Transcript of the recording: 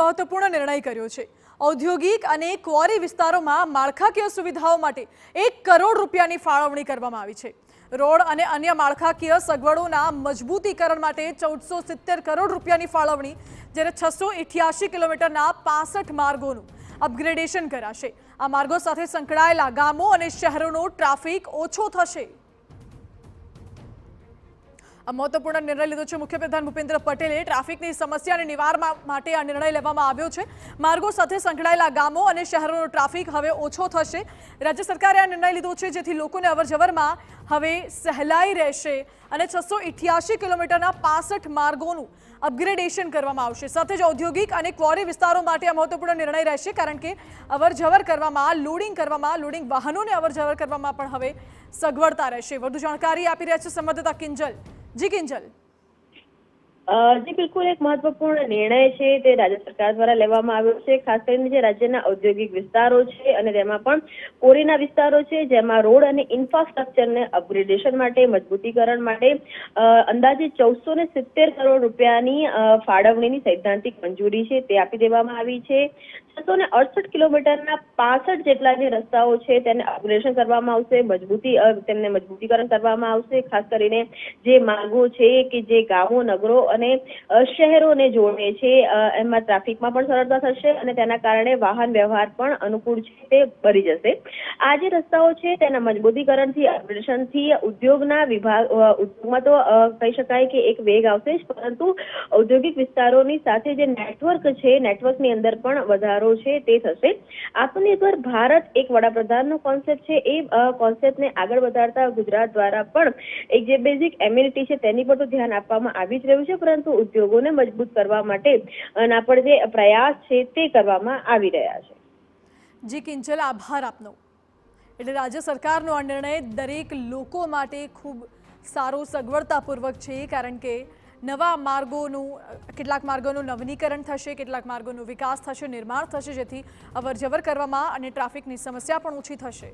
મહત્વપૂર્ણ નિર્ણય કર્યો છે। ઔદ્યોગિક અને ક્વોરી વિસ્તારોમાં માળખાકીય સુવિધાઓ માટે 1 કરોડ રૂપિયાની ફાળવણી કરવામાં આવી છે। રોડ અને અન્ય માળખાકીય સગવડોના મજબૂતીકરણ માટે 1470 કરોડ રૂપિયાની ફાળવણી, જ્યારે 688 કિલોમીટરના 65 માર્ગોનું અપગ્રેડેશન કરાશે। આ માર્ગો સાથે સંકળાયેલા ગામો અને શહેરોનો ટ્રાફિક ઓછો થશે। આ મહત્વપૂર્ણ નિર્ણય લીધો છે મુખ્યપ્રધાન ભૂપેન્દ્ર પટેલે। ટ્રાફિકની સમસ્યાને નિવારવા માટે આ નિર્ણય લેવામાં આવ્યો છે। માર્ગો સાથે સંકળાયેલા ગામો અને શહેરોનો ટ્રાફિક હવે ઓછો થશે। રાજ્ય સરકારે આ નિર્ણય લીધો છે જેથી લોકોને અવરજવરમાં હવે સહેલાઈ રહેશે અને 688 કિલોમીટરના 65 માર્ગોનું અપગ્રેડેશન કરવામાં આવશે। સાથે જ ઔદ્યોગિક અને ક્વોરી વિસ્તારો માટે આ મહત્વપૂર્ણ નિર્ણય રહેશે, કારણ કે અવરજવર કરવામાં, લોડિંગ વાહનોને અવરજવર કરવામાં પણ હવે સગવડતા રહેશે। વધુ જાણકારી આપી રહ્યા છે સંવાદદાતા કિંજલ। જી કિંજલ। જી બિલકુલ, એક મહત્વપૂર્ણ નિર્ણય છે તે રાજ્ય સરકાર દ્વારા લેવામાં આવ્યો છે। ખાસ કરીને જે રાજ્યના ઔદ્યોગિક વિસ્તારો છે અને તેમાં પણ કોરીના વિસ્તારો છે, જેમાં રોડ અને ઇન્ફ્રાસ્ટ્રક્ચરને અપગ્રેડેશન માટે, મજબૂતીકરણ માટે અંદાજે 1470 કરોડ રૂપિયાની ફાળવણીની સૈદ્ધાંતિક મંજૂરી છે તે આપી દેવામાં આવી છે। 668 કિલોમીટરના 65 જેટલા જે રસ્તાઓ છે તેને અપગ્રેડેશન કરવામાં આવશે, તેમને મજબૂતીકરણ કરવામાં આવશે। ખાસ કરીને જે માર્ગો છે કે જે ગામો, નગરો અને શહેરોને જોડે છે એમાં ટ્રાફિકમાં પણ સરળતા થશે અને તેના કારણે વાહન વ્યવહાર પણ અનુકૂળ છે તે બની જશે। આ જે રસ્તાઓ છે તેના મજબૂતીકરણથી, અપગ્રેડેશનથી ઉદ્યોગમાં તો કહી શકાય કે એક વેગ આવશે જ, પરંતુ ઔદ્યોગિક વિસ્તારોની સાથે જે નેટવર્ક છે, નેટવર્કની અંદર પણ વધારો છે તે થશે। આત્મનિર્ભર ભારત એક વડાપ્રધાનનો કોન્સેપ્ટ છે, એ કોન્સેપ્ટને આગળ વધારતા ગુજરાત દ્વારા પણ એક જે બેઝિક એમ્યુનિટી છે તેની પર તો ધ્યાન આપવામાં આવી જ રહ્યું છે, પરંતુ ઉદ્યોગોને મજબૂત કરવા માટે ના પણ જે પ્રયાસ છે તે કરવામાં આવી રહ્યા છે। જી કિંજલ, આભાર આપનો। એટલે રાજ્ય સરકારનો આ નિર્ણય દરેક લોકો માટે ખૂબ સારો, સગવડતાપૂર્વક છે, કારણ કે કેટલાક માર્ગોનું નવીનીકરણ થશે, કેટલાક માર્ગોનો વિકાસ થશે, નિર્માણ થશે, જેથી અવરજવર કરવામાં અને ટ્રાફિકની સમસ્યા પણ ઓછી થશે।